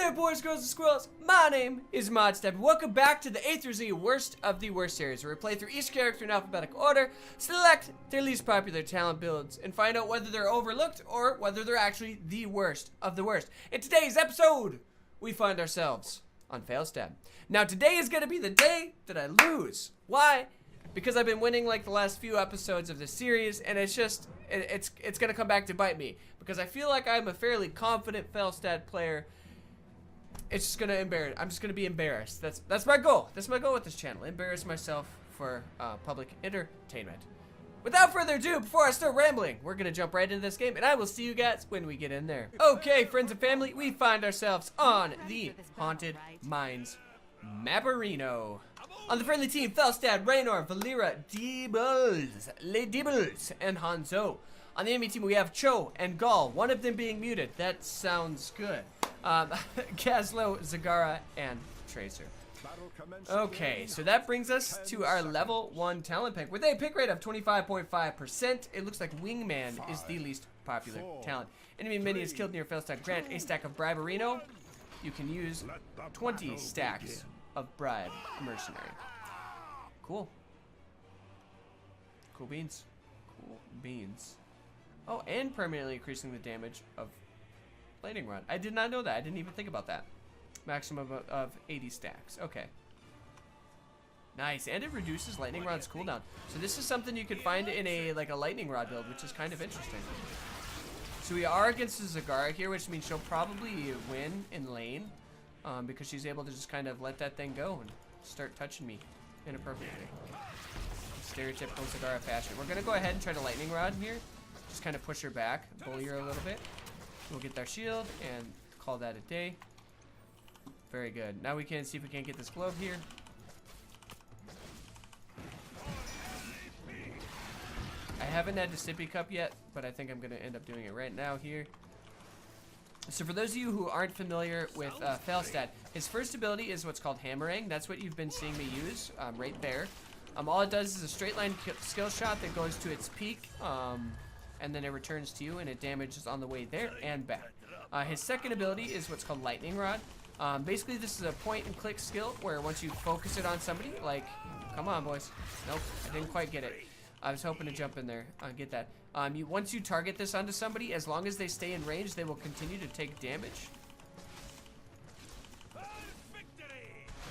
there, boys, girls, and squirrels. My name is Modstep. Welcome back to the A through Z Worst of the Worst series, where we play through each character in alphabetical order, select their least popular talent builds, and find out whether they're overlooked or whether they're actually the worst of the worst. In today's episode, we find ourselves on Falstad. Now, today is going to be the day that I lose. Why? Because I've been winning like the last few episodes of this series, and it's just, it's going to come back to bite me. Because I feel like I'm a fairly confident Falstad player. It's just going to embarrass, I'm just going to be embarrassed. That's my goal. That's my goal with this channel. Embarrass myself for public entertainment. Without further ado, before I start rambling, we're going to jump right into this game, and I will see you guys when we get in there. Okay, friends and family, we find ourselves on the Haunted Mines Mapperino. On the friendly team, Falstad, Raynor, Valera, Deebles, Le Deebles, and Hanzo. On the enemy team, we have Cho and Gall, one of them being muted. That sounds good. Kazlo, Zagara, and Tracer. Okay, so that brings us to our level 1 talent pick with a pick rate of 25.5%. It looks like Wingman is the least popular talent. Enemy minions killed near Falstad grant a stack of Briberino. You can use 20 stacks of Bribe Mercenary. Cool. Cool beans. Cool beans. Oh, and permanently increasing the damage of Lightning Rod. I did not know that. I didn't even think about that. Maximum of 80 stacks. Okay. Nice. And it reduces Lightning Rod's cooldown. So this is something you could find in a Lightning Rod build, which is kind of interesting. So we are against the Zagara here, which means she'll probably win in lane. Because she's able to just kind of let that thing go and start touching me inappropriately. Stereotypical Zagara fashion. We're going to go ahead and try to Lightning Rod here. Just kind of push her back, bully her a little bit. We'll get our shield and call that a day. Very good. Now we can see if we can't get this glove here. I haven't had the sippy cup yet, but I think I'm going to end up doing it right now here. So for those of you who aren't familiar with Falstad, his first ability is what's called Hammering. That's what you've been seeing me use right there. All it does is a straight line skill shot that goes to its peak, and then it returns to you, and it damages on the way there and back. His second ability is what's called Lightning Rod. Basically, this is a point and click skill where once you focus it on somebody, like, come on, boys. Nope, I didn't quite get it. I was hoping to jump in there, get that. Once you target this onto somebody, as long as they stay in range, they will continue to take damage.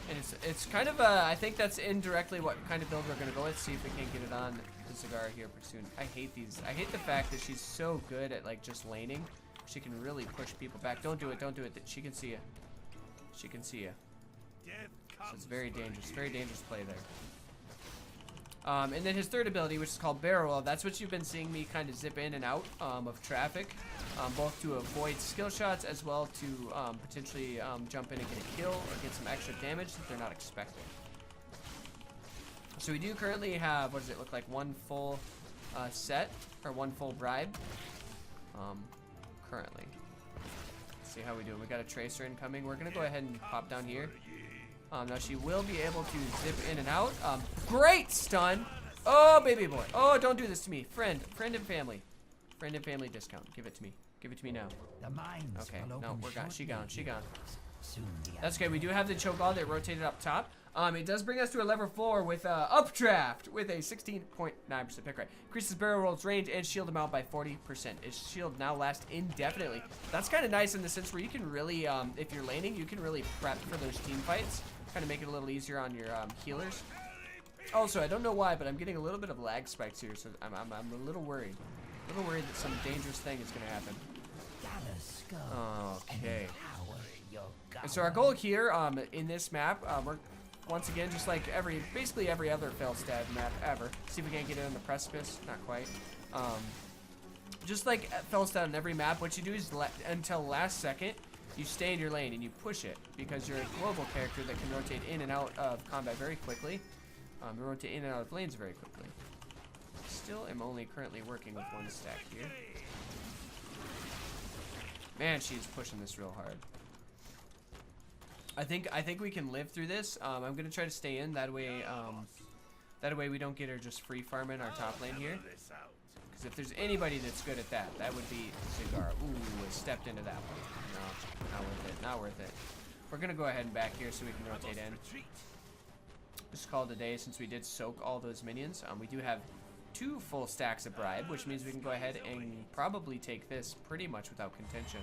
And it's kind of I think that's indirectly what kind of build we're gonna go with. See if we can't get it on the Zagara here pretty soon. I hate these. I hate the fact that she's so good at like just laning. She can really push people back. Don't do it. Don't do it. She can see you. She can see you. So it's very dangerous. Very dangerous play there. And then his third ability, which is called Barrel Roll, that's what you've been seeing me kind of zip in and out of traffic, both to avoid skill shots as well to potentially jump in and get a kill or get some extra damage that they're not expecting. So we do currently have, what does it look like, one full set, or one full bribe, currently. Let's see how we do. We got a Tracer incoming. We're going to go ahead and pop down here. Now she will be able to zip in and out. Great stun. Oh, baby boy. Oh, don't do this to me. Friend and family. Friend and family discount. Give it to me. Give it to me now. Okay, no, we're gone. She gone. She gone. That's okay. We do have the choke ball that rotated up top. It does bring us to a level 4 with updraft with a 16.9% pick rate. Increases barrel roll's range and shield amount by 40%. Its shield now lasts indefinitely. That's kind of nice in the sense where you can really, if you're laning, you can really prep for those team fights. Kind of make it a little easier on your healers. Also, I don't know why, but I'm getting a little bit of lag spikes here, so I'm a little worried. A little worried that some dangerous thing is going to happen. Okay. And so our goal here in this map, we're once again just like basically every other Falstad map ever. See if we can't get it on the precipice. Not quite. Just like Falstad on every map, what you do is until last second, you stay in your lane and you push it because you're a global character that can rotate in and out of combat very quickly. Rotate in and out of lanes very quickly. Still am only currently working with one stack here. Man, she's pushing this real hard. I think we can live through this. I'm gonna try to stay in that way. That way we don't get her just free farming our top lane here. Because if there's anybody that's good at that, that would be Zagara. Ooh, I stepped into that one. No, not worth it. Not worth it. We're gonna go ahead and back here so we can rotate in. Just call it a day since we did soak all those minions. We do have 2 full stacks of bribe, which means we can go ahead and probably take this pretty much without contention.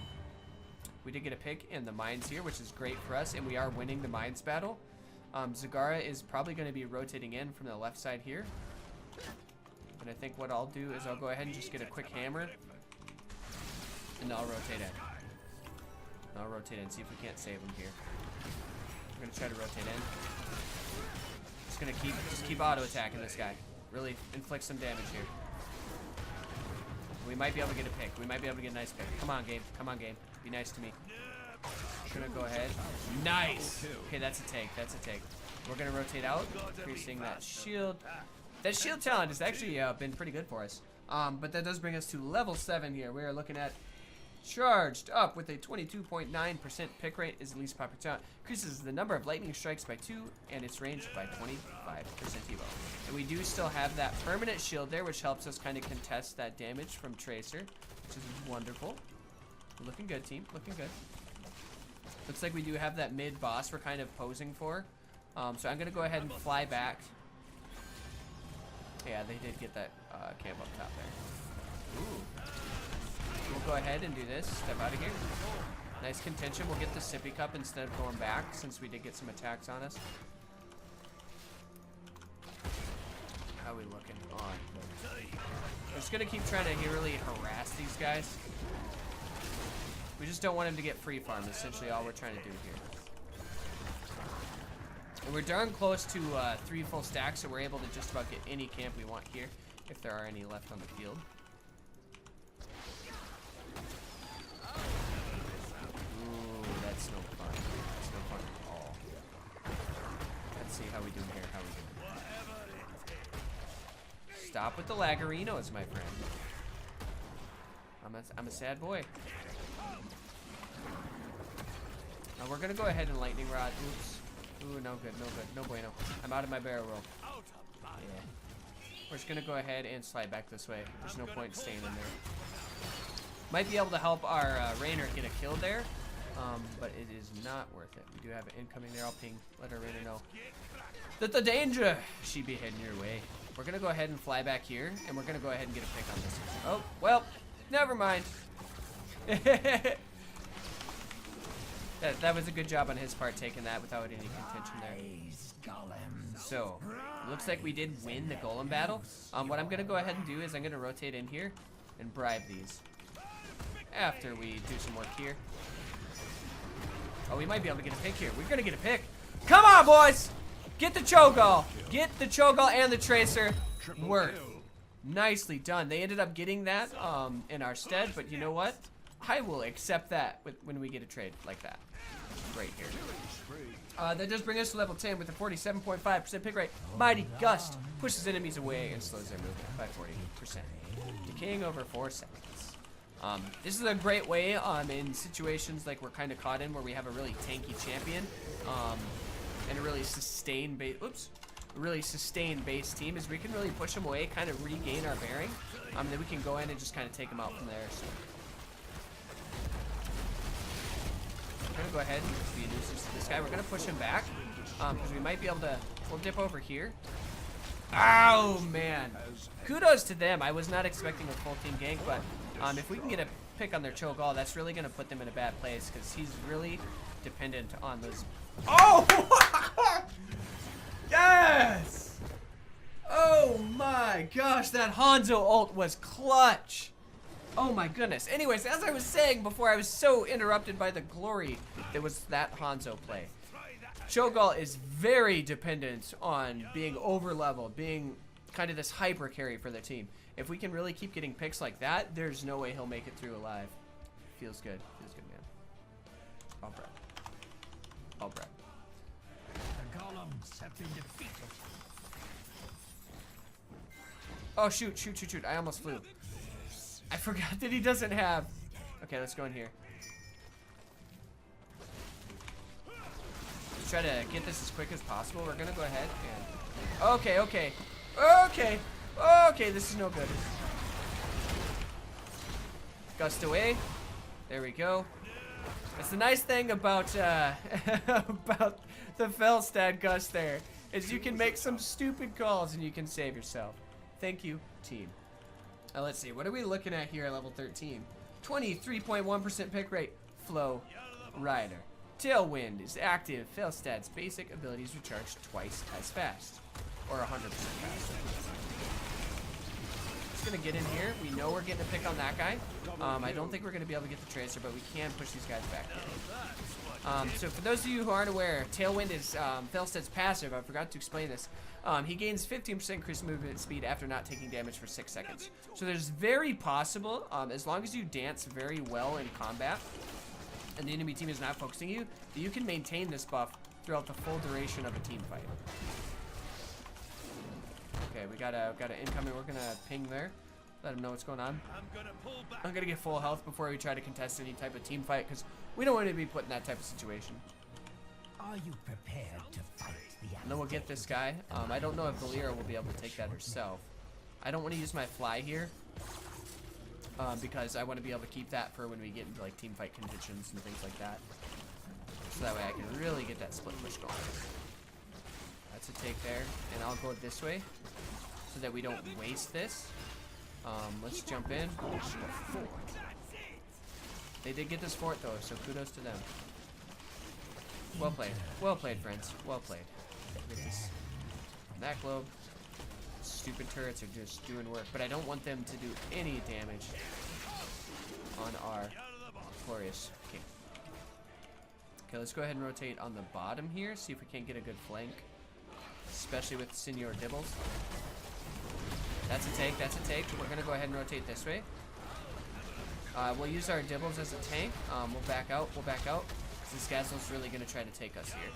We did get a pick in the mines here, which is great for us, and we are winning the mines battle. Zagara is probably going to be rotating in from the left side here. And I think what I'll do is I'll go ahead and just get a quick hammer, and I'll rotate in. I'll rotate in, see if we can't save him here. We're going to try to rotate in. Just keep auto attacking this guy. Really inflict some damage here. We might be able to get a pick. We might be able to get a nice pick. Come on, game. Come on, game. Be nice to me. I'm gonna go ahead. Nice. Okay, that's a take. That's a take. We're gonna rotate out, increasing that shield. That shield talent has actually been pretty good for us. But that does bring us to level 7 here. We are looking at charged up with a 22.9% pick rate is the least popular talent. Increases the number of lightning strikes by 2 and its range by 25% evo. And we do still have that permanent shield there, which helps us kind of contest that damage from Tracer, which is wonderful. Looking good, team. Looking good. Looks like we do have that mid boss we're kind of posing for. So I'm gonna go ahead and fly back. Yeah, they did get that camp up top there. Ooh. We'll go ahead and do this. Step out of here. Nice contention. We'll get the sippy cup instead of going back, since we did get some attacks on us. How are we looking on? We're just gonna keep trying to really harass these guys. We just don't want him to get free farm. Essentially, all we're trying to do here. And we're darn close to 3 full stacks, so we're able to just about get any camp we want here, if there are any left on the field. That's no fun. That's no fun at all. Let's see how we doing here. How we doing? Stop with the lagarinos, my friend. I'm a sad boy. Now we're gonna go ahead and lightning rod. Oops. Ooh, no good, no good, no bueno. I'm out of my barrel roll. Yeah. We're just gonna go ahead and slide back this way. There's no point in staying in there. Might be able to help our Rainer get a kill there. But it is not worth it. We do have an incoming there. I'll ping, let our Rainer know that the danger she be heading your way. We're gonna go ahead and fly back here, and we're gonna go ahead and get a pick on this. Oh, well, never mind. that was a good job on his part, taking that without any contention there. So, looks like we did win the golem battle. What I'm gonna go ahead and do is I'm gonna rotate in here and bribe these. After we do some work here. Oh, we might be able to get a pick here. We're gonna get a pick. Come on, boys! Get the Cho'Gall. Get the Cho'Gall and the Tracer. Work. Nicely done. They ended up getting that in our stead, but you know what? I will accept that when we get a trade like that. Right here. That does bring us to level 10 with a 47.5% pick rate. Mighty Gust pushes enemies away and slows their movement by 40%. Decaying over 4 seconds. This is a great way in situations like we're kind of caught in, where we have a really tanky champion and a really sustained base team, is we can really push them away, kind of regain our bearing, then we can go in and just kind of take them out from there. So we're gonna go ahead and be a nuisance to this guy. We're gonna push him back because we might be able to. We'll dip over here. Oh man, kudos to them. I was not expecting a full team gank, but if we can get a pick on their Cho'Gall, that's really going to put them in a bad place, because he's really dependent on those. Oh! Yes! Oh my gosh, that Hanzo ult was clutch. Oh my goodness. Anyways, as I was saying before, I was so interrupted by the glory that was that Hanzo play. Cho'Gall is very dependent on being over-leveled, being kind of this hyper carry for the team. If we can really keep getting picks like that, there's no way he'll make it through alive. Feels good. Feels good, man. All bread. All bread. The golems have been defeated. Oh, shoot, shoot, shoot, shoot. I almost flew. I forgot that he doesn't have... Okay, let's go in here. Let's try to get this as quick as possible. We're going to go ahead and... Okay, okay. Okay. Okay, this is no good. Gust away. There we go. That's the nice thing about about the Falstad Gust there, is you can make some stupid calls and you can save yourself. Thank you, team. Let's see, what are we looking at here at level 13? 23.1% pick rate, Flow Rider. Tailwind is active. Falstad's basic abilities recharge twice as fast, or 100% faster. Just gonna get in here. We know we're getting a pick on that guy. I don't think we're gonna be able to get the tracer, but we can push these guys back here. So for those of you who aren't aware, Tailwind is Falstad's passive. I forgot to explain this. He gains 15% increased movement speed after not taking damage for 6 seconds. So there's very possible, as long as you dance very well in combat, and the enemy team is not focusing you, that you can maintain this buff throughout the full duration of a team fight. Okay, we got a incoming. We're gonna ping there, let him know what's going on. I'm gonna get full health before we try to contest any type of team fight, because we don't want to be put in that type of situation. Are you prepared to fight the And then we'll get this guy. I don't know if Valera will be able to take that herself. I don't want to use my fly here, because I want to be able to keep that for when we get into like team fight conditions and things like that. So that way I can really get that split push going. That's a take there, and I'll go this way so that we don't waste this. Let's jump in. They did get this fort though, so kudos to them. Well played, friends. Well played. Get this. That globe. Stupid turrets are just doing work, but I don't want them to do any damage on our glorious king. Okay, let's go ahead and rotate on the bottom here, see if we can't get a good flank, especially with Senor Dibbles. That's a take, that's a take. We're gonna go ahead and rotate this way. We'll use our Dibbles as a tank. We'll back out, This Gazel's really gonna try to take us here.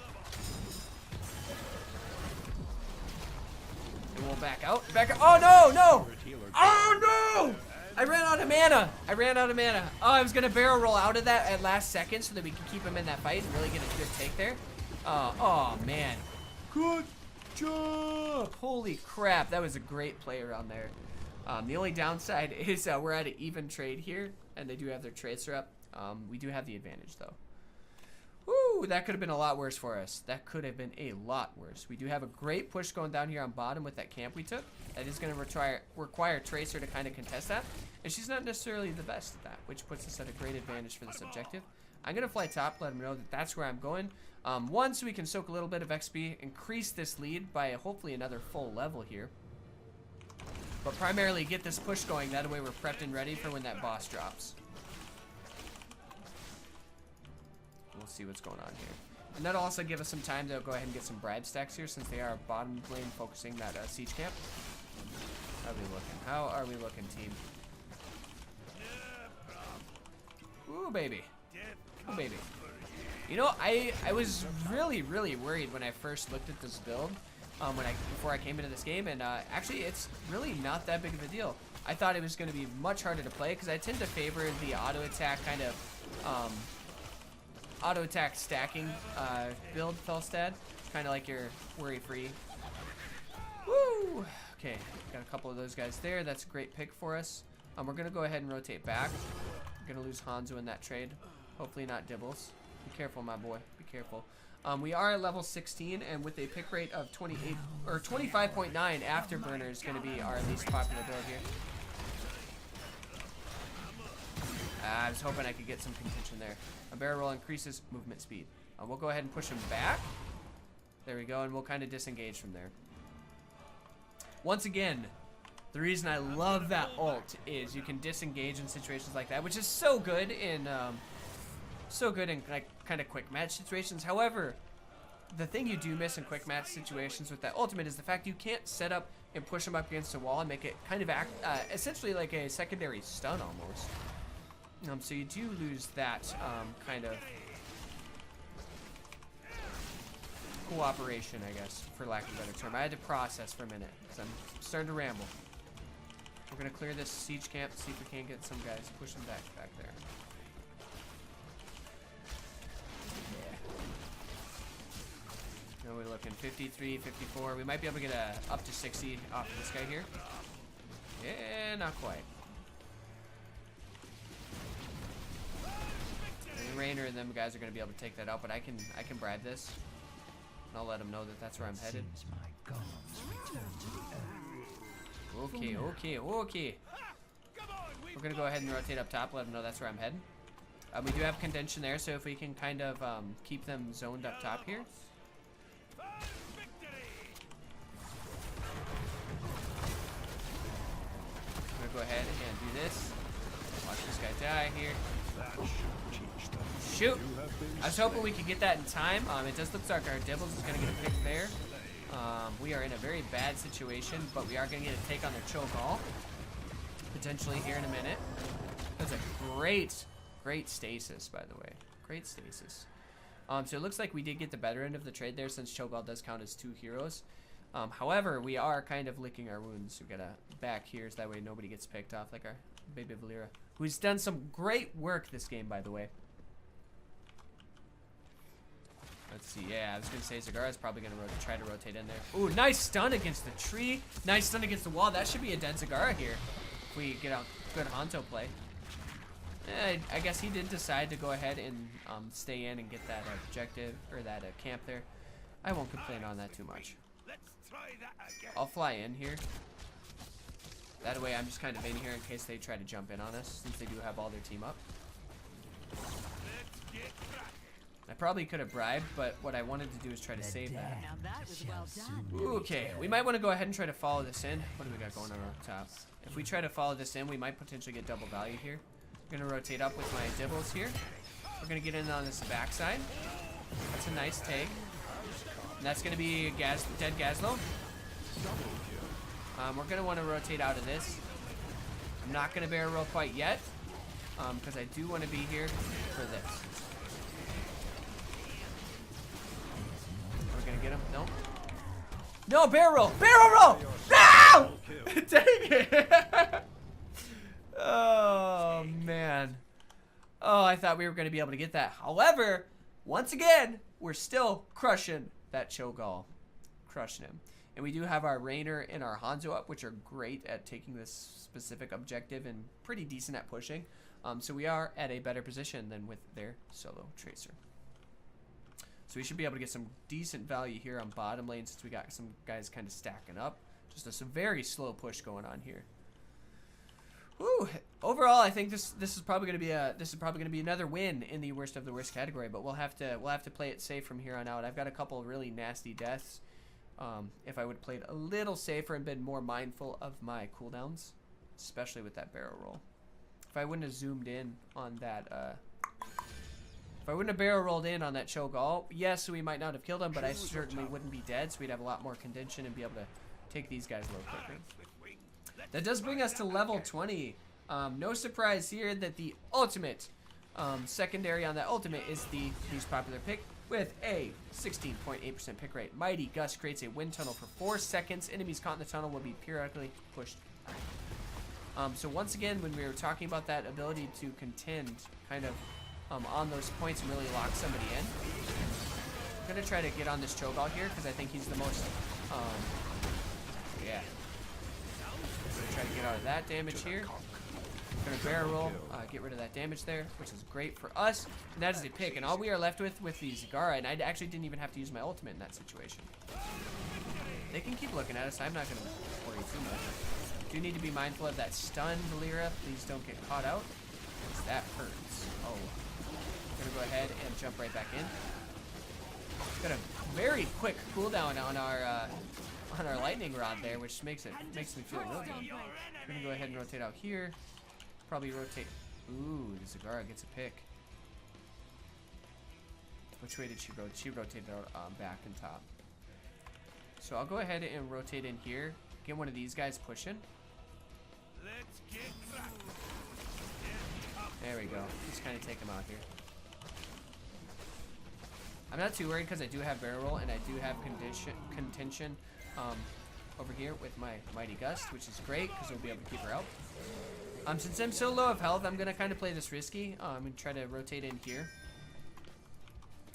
And we'll back out. Oh no, no! Oh no! I ran out of mana. Oh, I was gonna barrel roll out of that at last second so that we can keep him in that fight and really get a good take there. Oh man. Good job! Holy crap, that was a great play around there. The only downside is we're at an even trade here, and they do have their tracer up. We do have the advantage though. Woo, that could have been a lot worse for us. That could have been a lot worse. We do have a great push going down here on bottom with that camp we took. That is going to require Tracer to kind of contest that. And she's not necessarily the best at that, which puts us at a great advantage for this objective. I'm going to fly top, let them know that that's where I'm going. One, so we can soak a little bit of XP, increase this lead by hopefully another full level here. But primarily get this push going. That way we're prepped and ready for when that boss drops. We'll see what's going on here. And that'll also give us some time to go ahead and get some bribe stacks here since they are bottom lane focusing that siege camp. How are we looking? How are we looking, team? Ooh, baby. Ooh, baby. You know, I was really worried when I first looked at this build before I came into this game, and actually it's really not that big of a deal. I thought it was going to be much harder to play because I tend to favor the auto attack kind of auto attack stacking build Falstad, kind of like your worry free. Woo! Okay, got a couple of those guys there. That's a great pick for us. We're gonna go ahead and rotate back. We're gonna lose Hanzo in that trade. Hopefully not Dibbles. Be careful, my boy. Be careful. We are at level 16, and with a pick rate of 28 or 25.9, Afterburner is gonna be our least popular build here. I was hoping I could get some contention there. A barrel roll increases movement speed. We'll go ahead and push him back. There we go, and we'll kind of disengage from there. Once again, the reason I love that ult is you can disengage in situations like that, which is so good in like kind of quick match situations. However, the thing you do miss in quick match situations with that ultimate is the fact you can't set up and push him up against a wall and make it kind of act essentially like a secondary stun almost. So you do lose that kind of cooperation, I guess, for lack of a better term. I had to process for a minute because I'm starting to ramble. We're gonna clear this siege camp, see if we can get some guys, push them back there. Yeah. Now we're looking 53, 54. We might be able to get up to 60 off of this guy here. Yeah, not quite. Rainer and them guys are gonna be able to take that out, but I can bribe this. And I'll let them know that that's where I'm headed. Seems my gods return to the earth. Okay, okay, okay. We're gonna go ahead and rotate up top, let them know that's where I'm heading. We do have contention there, so if we can kind of keep them zoned up top here. I'm gonna go ahead and do this. Watch this guy die here. Shoot! I was hoping we could get that in time. It does look like our Dibbles is gonna get a pick there. We are in a very bad situation, but we are gonna get a take on their Cho'Gall. Potentially here in a minute. That's a great stasis, by the way. Great stasis. So it looks like we did get the better end of the trade there, since Cho'Gall does count as 2 heroes. However, we are kind of licking our wounds. We gotta back here so that way nobody gets picked off, like our baby Valera, who's done some great work this game, by the way. Let's see. Yeah, I was gonna say Zagara's probably gonna try to rotate in there. Ooh, nice stun against the tree. Nice stun against the wall. That should be a dead Zagara here if we get a good Hanto play. I guess he did decide to go ahead and stay in and get that objective, or that camp there. I won't complain on that too much. I'll fly in here. That way I'm just kind of in here in case they try to jump in on us, since they do have all their team up. I probably could have bribed, but what I wanted to do is try to save that. Now that was well done. Okay, we might want to go ahead and try to follow this in. What do we got going on top? If we try to follow this in, we might potentially get double value here. I'm gonna rotate up with my Dibbles here. We're gonna get in on this backside. That's a nice take. And that's gonna be dead Gazlo. We're gonna want to rotate out of this. I'm not gonna barrel roll quite yet, because I do want to be here for this. We're gonna get him. No. No, barrel roll! Barrel roll! No! Dang it! Oh, man. Oh, I thought we were going to be able to get that. However, once again, we're still crushing that Cho'Gall. Crushing him. And we do have our Rainer and our Hanzo up, which are great at taking this specific objective and pretty decent at pushing. So we are at a better position than with their solo Tracer. So we should be able to get some decent value here on bottom lane, since we got some guys kind of stacking up. Just a very slow push going on here. Woo. Overall, I think this is probably going to be another win in the worst of the worst category, but we'll have to play it safe from here on out. I've got a couple of really nasty deaths. If I would have played a little safer and been more mindful of my cooldowns, especially with that barrel roll. If I wouldn't have zoomed in on that, if I wouldn't have barrel rolled in on that Cho'Gall, yes, we might not have killed him, but I certainly wouldn't be dead, so we'd have a lot more contention and be able to take these guys a little quicker. That does bring us to level 20. No surprise here that the ultimate secondary on that ultimate is the least popular pick with a 16.8% pick rate. Mighty Gust creates a wind tunnel for 4 seconds. Enemies caught in the tunnel will be periodically pushed. So once again, when we were talking about that ability to contend kind of on those points and really lock somebody in, I'm going to try to get on this Cho'Gall here because I think he's the most, yeah. Try to get out of that damage here. Gonna barrel roll, get rid of that damage there, which is great for us. And that is a pick, and all we are left with the Zagara, and I actually didn't even have to use my ultimate in that situation. They can keep looking at us. I'm not gonna worry too much. Do need to be mindful of that stun, Valera. Please don't get caught out, because that hurts. Oh, gonna go ahead and jump right back in. Got a very quick cooldown on our lightning rod there, which makes me feel real good. We're gonna go ahead and rotate out here. Probably rotate. Ooh, the Zagara gets a pick. Which way did she rotate? She rotated out back and top. So I'll go ahead and rotate in here. Get one of these guys pushing. There we go. Just kind of take him out here. I'm not too worried because I do have barrel roll and I do have contention over here with my Mighty Gust, which is great because we'll be able to keep her out. Since I'm so low of health, I'm going to kind of play this risky and try to rotate in here.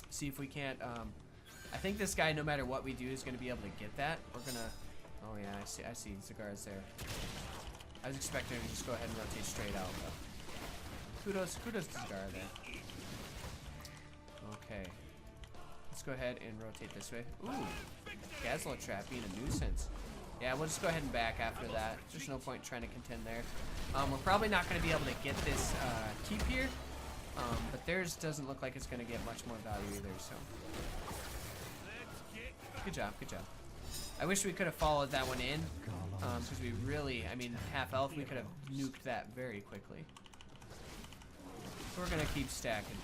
See if we can't... I think this guy, no matter what we do, is going to be able to get that. We're going to... Oh yeah, I see Zagara's there. I was expecting him to just go ahead and rotate straight out, though. Kudos to Zagara there. Okay. Let's go ahead and rotate this way. Ooh, Gazlo trap being a nuisance. Yeah, we'll just go ahead and back after that. There's no point trying to contend there. We're probably not going to be able to get this keep here, but theirs doesn't look like it's going to get much more value either, so. Good job, good job. I wish we could have followed that one in, because we really, I mean, half health, we could have nuked that very quickly. So we're going to keep stacking,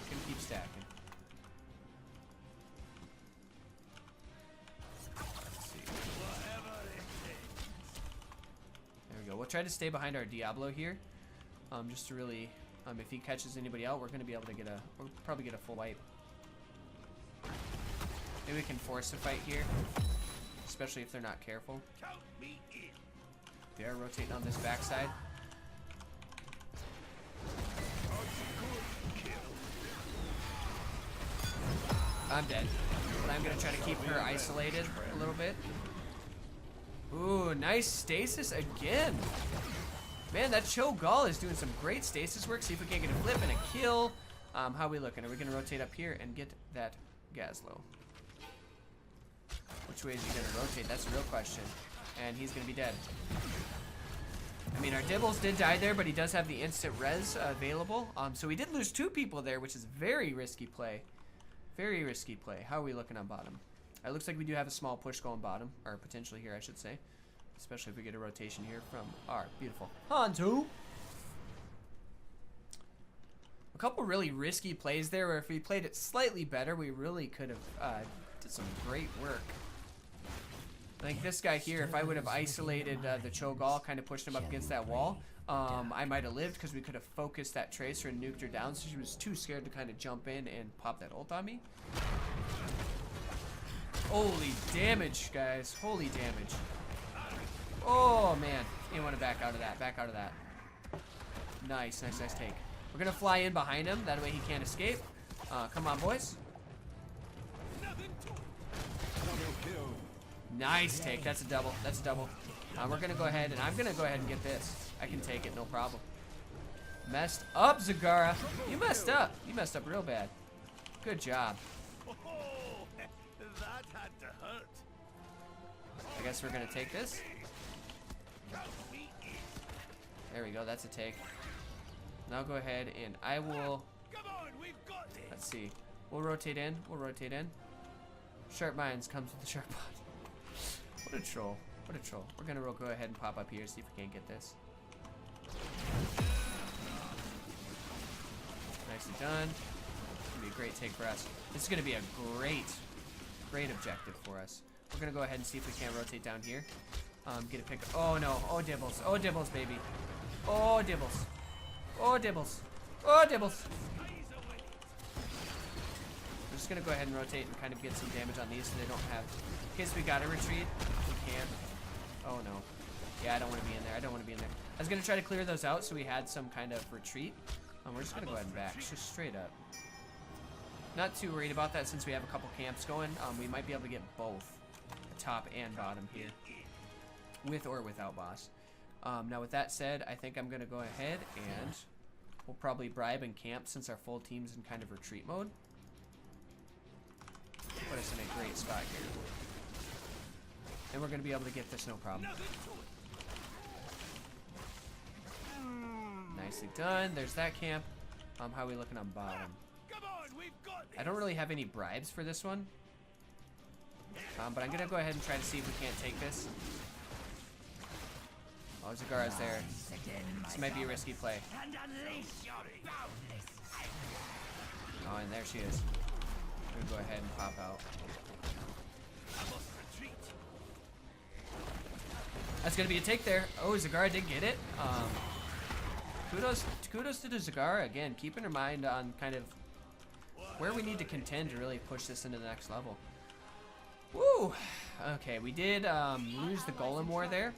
We'll try to stay behind our Diablo here, just to really, if he catches anybody out, we're gonna be able to we'll probably get a full wipe. Maybe we can force a fight here, especially if they're not careful. They are rotating on this backside. I'm dead, but I'm gonna try to keep her isolated a little bit. Ooh, nice stasis again. Man, that Cho'Gall is doing some great stasis work. See if we can't get a flip and a kill. How are we looking? Are we going to rotate up here and get that Gazlo? Which way is he going to rotate? That's a real question. And he's going to be dead. I mean, our Dibbles did die there, but he does have the instant res available. So we did lose 2 people there, which is very risky play. Very risky play. How are we looking on bottom? It looks like we do have a small push going bottom, or potentially here, I should say. Especially if we get a rotation here from our beautiful Hantu. A couple really risky plays there, where if we played it slightly better, we really could have did some great work. Like this guy here, if I would have isolated the Cho'Gall, kind of pushed him up against that wall, I might have lived because we could have focused that Tracer and nuked her down, so she was too scared to kind of jump in and pop that ult on me. Holy damage, guys. Holy damage. Oh, man. You want to back out of that. Back out of that. Nice, nice, nice take. We're going to fly in behind him. That way he can't escape. Come on, boys. Nice take. That's a double. That's a double. We're going to go ahead, and I'm going to go ahead and get this. I can take it, no problem. Messed up, Zagara. You messed up. You messed up real bad. Good job. That had to hurt. I guess we're going to take this. There we go. That's a take. Now go ahead, and I will... Come on, we've got this. Let's see. We'll rotate in. We'll rotate in. Sharp Minds comes with the sharp bot. What a troll. What a troll. We're going to go ahead and pop up here, see if we can't get this. Nicely done. It's going to be a great take for us. This is going to be a great objective for us. We're going to go ahead and see if we can't rotate down here. Get a pick. Oh, no. Oh, Dibbles. Oh, Dibbles, baby. Oh, Dibbles. Oh, Dibbles. Oh, Dibbles. We're just going to go ahead and rotate and kind of get some damage on these so they don't have... In case we got to retreat, we can. Oh, no. Yeah, I don't want to be in there. I don't want to be in there. I was going to try to clear those out so we had some kind of retreat. We're just going to go ahead and back. Just straight up. Not too worried about that since we have a couple camps going. We might be able to get both top and bottom here. With or without boss. Now with that said, I think I'm going to go ahead and we'll probably bribe and camp since our full team's in kind of retreat mode. Put us in a great spot here. And we're going to be able to get this no problem. Nicely done. There's that camp. How are we looking on bottom? Come on, we've got this. I don't really have any bribes for this one. But I'm going to go ahead and try to see if we can't take this. Oh, Zagara's there. This might be a risky play. Oh, and there she is. I'm going to go ahead and pop out. That's going to be a take there. Oh, Zagara did get it. Kudos to the Zagara, again, keeping her mind on kind of where we need to contend to really push this into the next level. Woo! Okay, we did lose the Golem War there.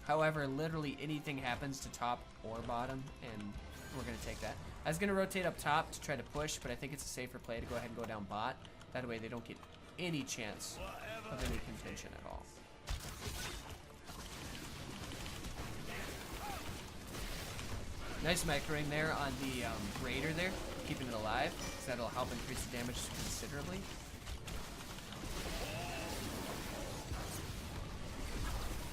However, literally anything happens to top or bottom, and we're going to take that. I was going to rotate up top to try to push, but I think it's a safer play to go ahead and go down bot. That way they don't get any chance of any contention at all. Nice microing there on the Raider there. keeping it alive, because that'll help increase the damage considerably.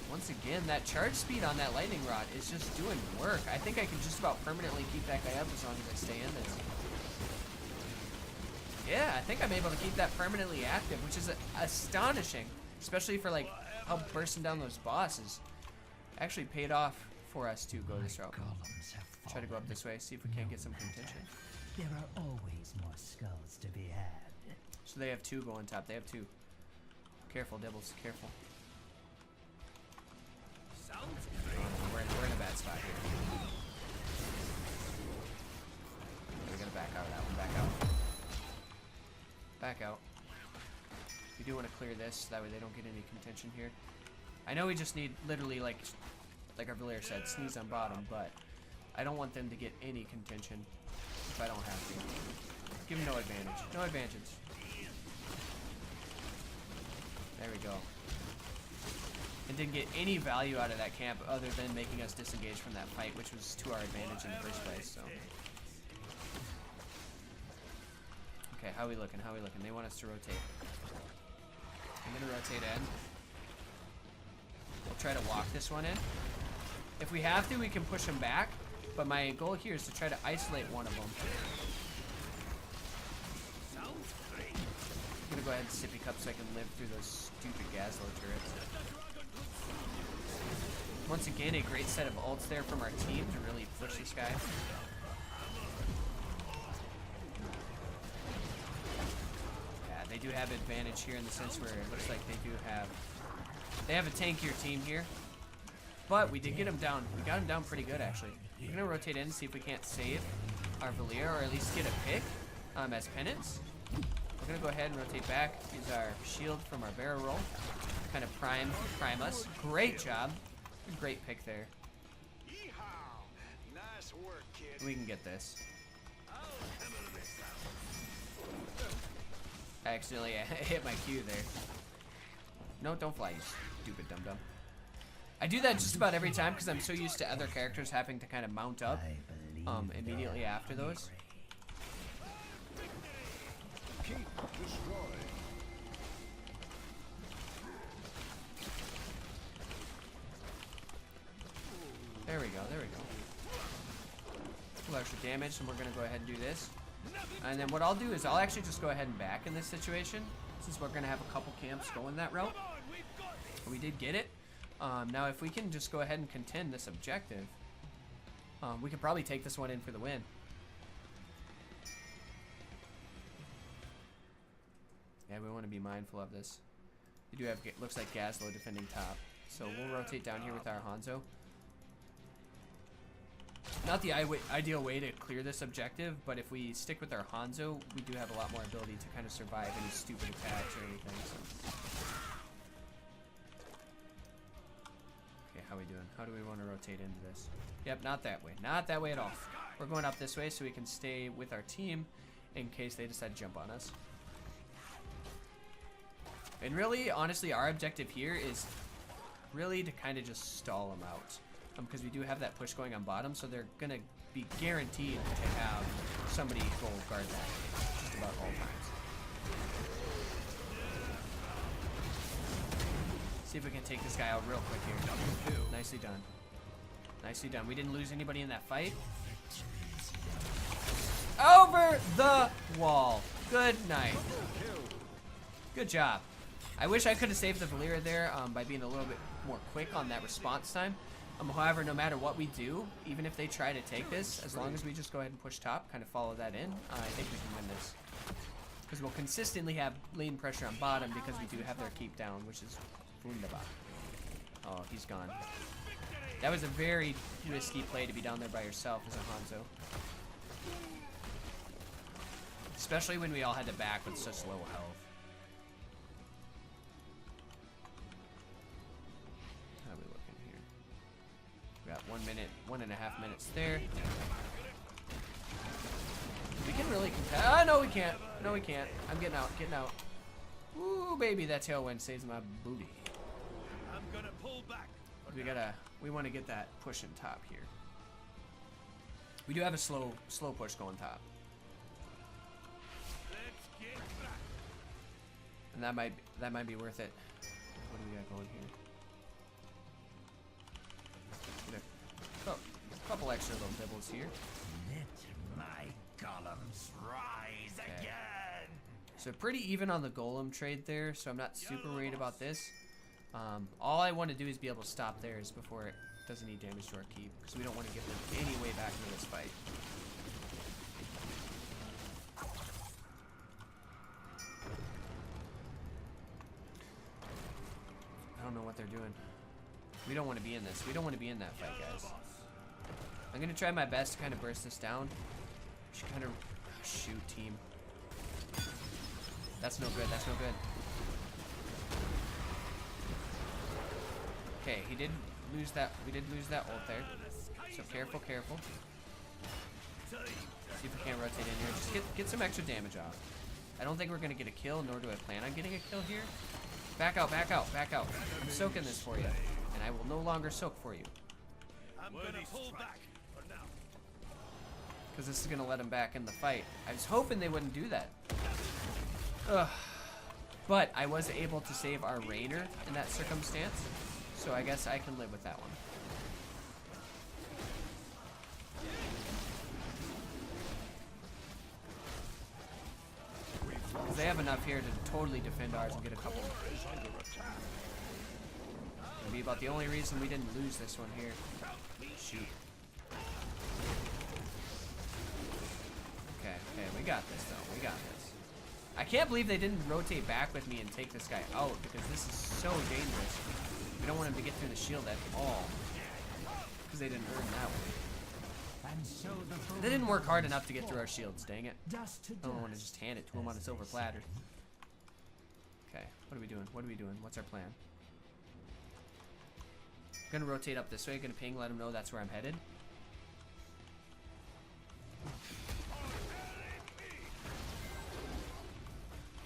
Once again, that charge speed on that lightning rod is just doing work. I think I can just about permanently keep that guy up as long as I stay in this. Yeah, I think I'm able to keep that permanently active, which is astonishing, especially for like help bursting down those bosses. Actually paid off for us to go this route. Try to go up this way, see if we can't get some contention. There are always more skulls to be had. So they have 2 going top. They have 2. Careful, Dibbles. Careful. We're in a bad spot here. We're gonna back out of that one. Back out. Back out. We do want to clear this, so that way they don't get any contention here. I know we just need literally like our Valir said, sneeze on bottom, but I don't want them to get any contention if I don't have to. Give them no advantage. No advantage. There we go. And didn't get any value out of that camp other than making us disengage from that fight, which was to our advantage in the first place, so. Okay, how we looking? How we looking? They want us to rotate. I'm gonna rotate in. We'll try to walk this one in. If we have to, we can push them back, but my goal here is to try to isolate one of them. I'm gonna go ahead and sippy cup so I can live through those stupid Gazlo turrets. Once again, a great set of ults there from our team to really push this guy. Yeah, they do have advantage here in the sense where it looks like they have a tankier team here. But we did get him down. We got him down pretty good, actually. We're gonna rotate in and see if we can't save our Valir, or at least get a pick as penance. We're gonna go ahead and rotate back. Use our shield from our barrel roll. Kind of prime us. Great job. Great pick there. Nice work, kid. We can get this. I accidentally hit my Q there. No, don't fly, you stupid dum-dum. I do that just about every time because I'm so used to other characters having to kind of mount up immediately after those. There we go, there we go. A little extra damage, and we're gonna go ahead and do this. And then what I'll do is I'll actually just go ahead and back in this situation, since we're gonna have a couple camps going that route. We did get it. Now if we can just go ahead and contend this objective, we could probably take this one in for the win. Yeah, we want to be mindful of this. We do have, looks like Gazlo defending top. So we'll rotate down here with our Hanzo. Not the ideal way to clear this objective, but if we stick with our Hanzo, we do have a lot more ability to kind of survive any stupid attacks or anything. So. Okay, how we doing? How do we want to rotate into this? Yep, not that way. Not that way at all. We're going up this way so we can stay with our team in case they decide to jump on us. And really, honestly, our objective here is really to kind of just stall them out. Because we do have that push going on bottom, so they're going to be guaranteed to have somebody go guard that just about all times. See if we can take this guy out real quick here. Nicely done. Nicely done. We didn't lose anybody in that fight. Over the wall. Good night. Good job. I wish I could have saved the Valyria there by being a little bit more quick on that response time. However, no matter what we do, even if they try to take this, as long as we just go ahead and push top, kind of follow that in, I think we can win this. Because we'll consistently have lean pressure on bottom because we do have their keep down, which is wunderbar. Oh, he's gone. That was a very risky play to be down there by yourself as a Hanzo. Especially when we all had to back with such low health. Got 1 minute, 1.5 minutes there. We can really contest. Ah, no, we can't. No, we can't. I'm getting out. Getting out. Ooh, baby, that tailwind saves my booty. I'm gonna pull back. We want to get that push in top here. We do have a slow push going top. and that might be worth it. What do we got going here? Oh, a couple extra little dibbles here. Let my golems rise again. So pretty even on the golem trade there, so I'm not super worried about this. All I want to do is be able to stop theirs before it does any damage to our keep, because we don't want to give them any way back into this fight. I don't know what they're doing. We don't want to be in this. We don't want to be in that fight, guys. I'm going to try my best to kind of burst this down. Should kind of shoot, team. That's no good. That's no good. Okay, he did lose that. We did lose that ult there. So careful, careful. See if we can't rotate in here. Just get some extra damage off. I don't think we're gonna get a kill, nor do I plan on getting a kill here. Back out, back out, back out. I'm soaking this for you, and I will no longer soak for you. I'm gonna pull back for now. Because this is gonna let him back in the fight. I was hoping they wouldn't do that. Ugh. But I was able to save our Rainer in that circumstance, so I guess I can live with that one. Because they have enough here to totally defend ours and get a couple. It'll be about the only reason we didn't lose this one here. Shoot. Okay, okay, we got this though. We got this. I can't believe they didn't rotate back with me and take this guy out, because this is so dangerous. We don't want him to get through the shield at all, because they didn't earn that one. And so the They didn't work hard enough to get through our shields, dang it. dust to I don't want to dust. just hand it to him on a silver platter. Okay, what are we doing? What are we doing? What's our plan? Gonna rotate up this way, gonna ping, let him know that's where I'm headed.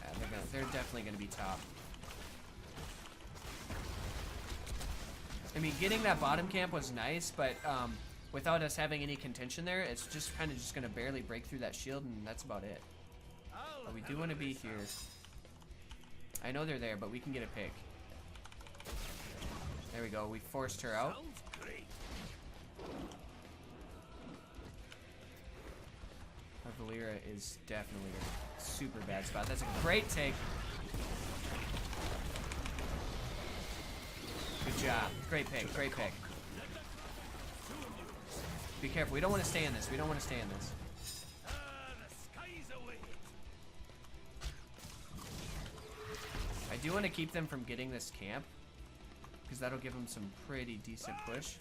Yeah, they're definitely gonna be top. I mean, getting that bottom camp was nice, but without us having any contention there, it's just kind of just gonna barely break through that shield, and that's about it. But we do want to be here. I know they're there, but we can get a pick. There we go. We forced her out. Our Valera is definitely a super bad spot. That's a great take. Good job. Great pick. Great pick. Be careful. We don't want to stay in this. We don't want to stay in this. The sky's away. I do want to keep them from getting this camp, because that'll give them some pretty decent push.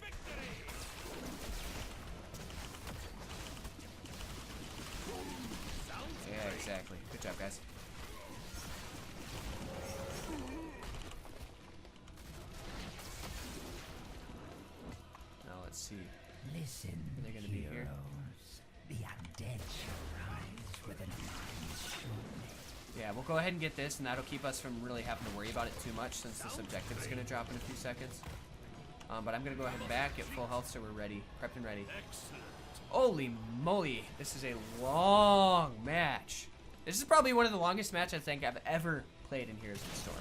Yeah, exactly. Good job, guys. Now let's see. Listen, Are they gonna be here? heroes. The undead shall rise within a mind's shortness. Yeah, we'll go ahead and get this, and that'll keep us from really having to worry about it too much, since this objective is going to drop in a few seconds. But I'm going to go ahead and back, get full health, so we're ready. Prepped and ready. Holy moly, this is a long match. This is probably one of the longest matches I think I've ever played in Heroes of the Storm.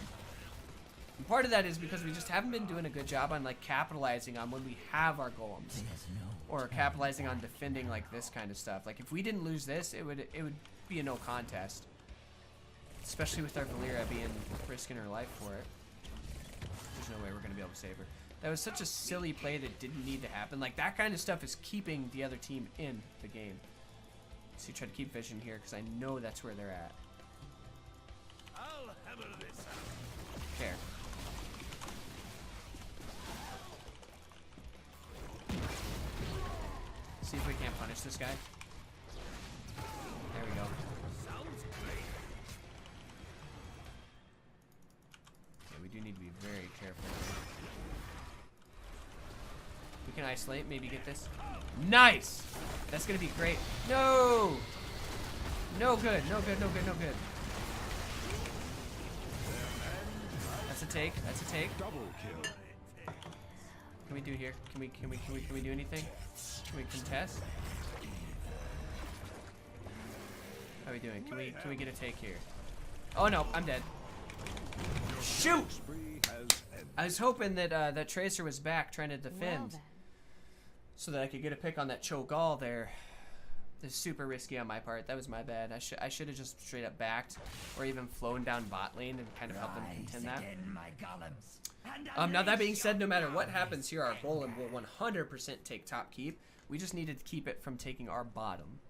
And part of that is because we just haven't been doing a good job on like capitalizing on when we have our golems, There's no or capitalizing on defending like this kind of stuff. Like if we didn't lose this, it would be a no contest. Especially with our Valera being risking her life for it. There's no way we're gonna be able to save her. That was such a silly play that didn't need to happen. Like that kind of stuff is keeping the other team in the game. So you try to keep vision here, because I know that's where they're at. I'll hammer this out. Care. See if we can't punish this guy. There we go. Sounds great. Yeah, we do need to be very careful. We can isolate, maybe get this. Nice! That's gonna be great. No! No good, no good, no good, no good. That's a take, that's a take. Double kill. Can we do here? Can we do anything? Can we contest? How are we doing? Can we get a take here? Oh no, I'm dead. Shoot! Spree has ended. I was hoping that that Tracer was back trying to defend, Well then. so that I could get a pick on that Cho'Gall there. This is super risky on my part. That was my bad. I should have just straight up backed, or even flown down bot lane and kind of helped them contend that. Again, my golems. Now that being said, no matter what happens here, our golem will 100% take top keep. We just needed to keep it from taking our bottom.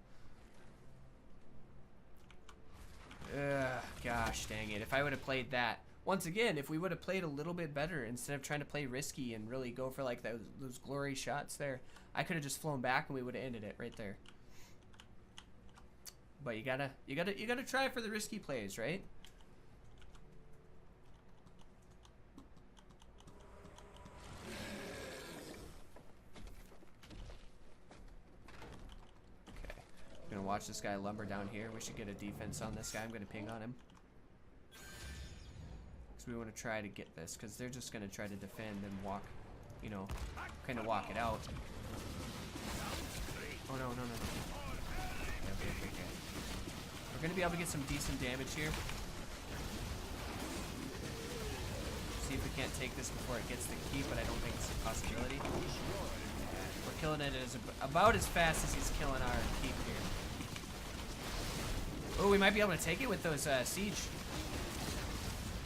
Ugh, gosh dang it. If I would have played that, once again, if we would have played a little bit better instead of trying to play risky and really go for like those glory shots there, I could have just flown back and we would have ended it right there. But you gotta try for the risky plays, right? Okay, I'm gonna watch this guy lumber down here. We should get a defense on this guy. I'm gonna ping on him. We want to try to get this because they're just going to try to defend and walk, you know, kind of walk it out. Oh no, no, no, no. Okay. We're going to be able to get some decent damage here. See if we can't take this before it gets the key, but I don't think it's a possibility. We're killing it about as fast as he's killing our keep here. Oh, we might be able to take it with those siege.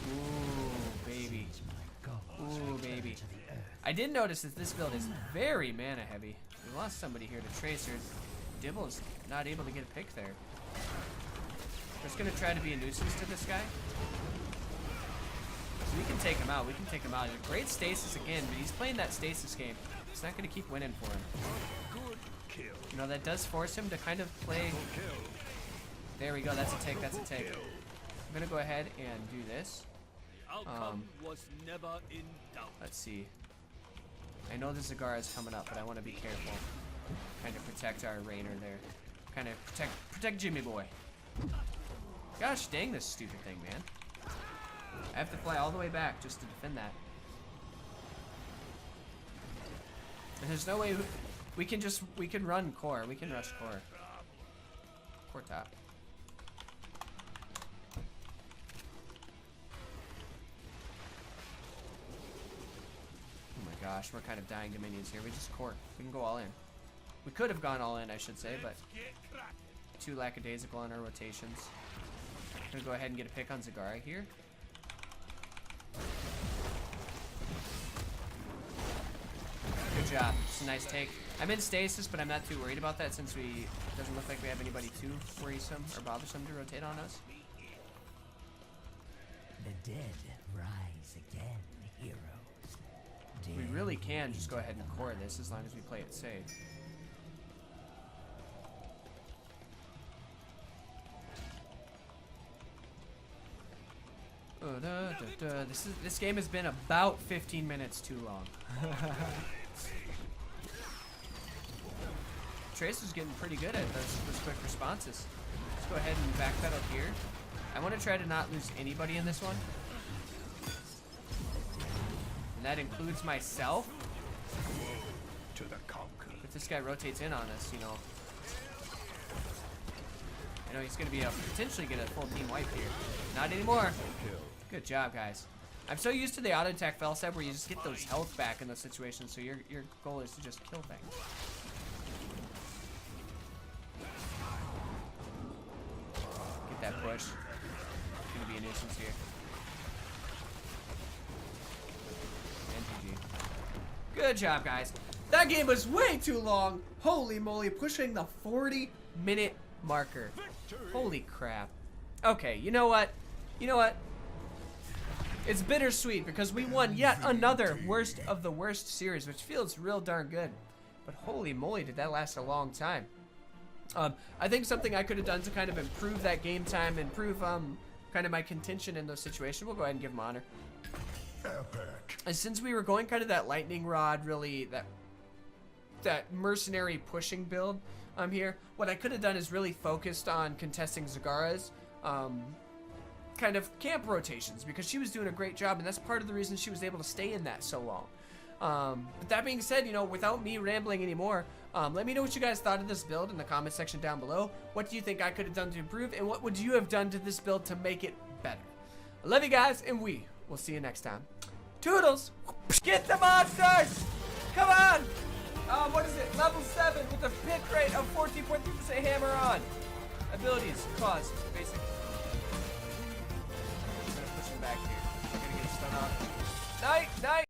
Ooh, baby. Ooh, baby. I did notice that this build is very mana heavy. We lost somebody here to Tracer. Dibble's not able to get a pick there. We're just gonna try to be a nuisance to this guy. So we can take him out. We can take him out. Great stasis again, but he's playing that stasis game. It's not gonna keep winning for him. Good kill. You know, that does force him to kind of play. Kill. There we go. That's a take. That's a take. I'm gonna go ahead and do this. Outcome was never in doubt. Let's see. I know the Zagara is coming up, but I want to be careful. Kind of protect our Rainer there. Kind of protect Jimmy boy. Gosh dang this stupid thing, man. I have to fly all the way back just to defend that. And there's no way we can run core. We can rush core. Core top. Gosh, we're kind of dying to minions here. We just core. We can go all in. We could have gone all in, I should say, but too lackadaisical on our rotations. I'm gonna go ahead and get a pick on Zagara here. Good job. It's a nice take. I'm in stasis, but I'm not too worried about that since it doesn't look like we have anybody too worrisome or bothersome to rotate on us. The dead rise again, heroes. We really can just go ahead and core this as long as we play it safe. This game has been about 15 minutes too long. Tracer's getting pretty good at those quick responses. Let's go ahead and backpedal here. I want to try to not lose anybody in this one. And that includes myself. To the conqueror. If this guy rotates in on us, you know. I know he's going to be potentially get a full team wipe here. Not anymore. Good job, guys. I'm so used to the auto attack Falstad where you just get those health back in those situations, so your goal is to just kill things. Get that push. It's going to be a nuisance here. Good job, guys. That game was way too long. Holy moly, pushing the 40-minute marker. Holy crap. Okay, you know what? You know what? It's bittersweet because we won yet another worst of the worst series, which feels real darn good. But holy moly, did that last a long time. I think something I could have done to kind of improve that game time, improve kind of my contention in those situations, we'll go ahead and give him honor. And since we were going kind of that lightning rod, really that mercenary pushing build here, what I could have done is really focused on contesting Zagara's kind of camp rotations because she was doing a great job, and that's part of the reason she was able to stay in that so long. But that being said, you know, without me rambling anymore, let me know what you guys thought of this build in the comment section down below. What do you think I could have done to improve, and what would you have done to this build to make it better? I love you guys, and we We'll see you next time. Toodles! Get the monsters! Come on! What is it? Level 7 with a hit rate of 14.3% hammer on. Abilities, cost, basic.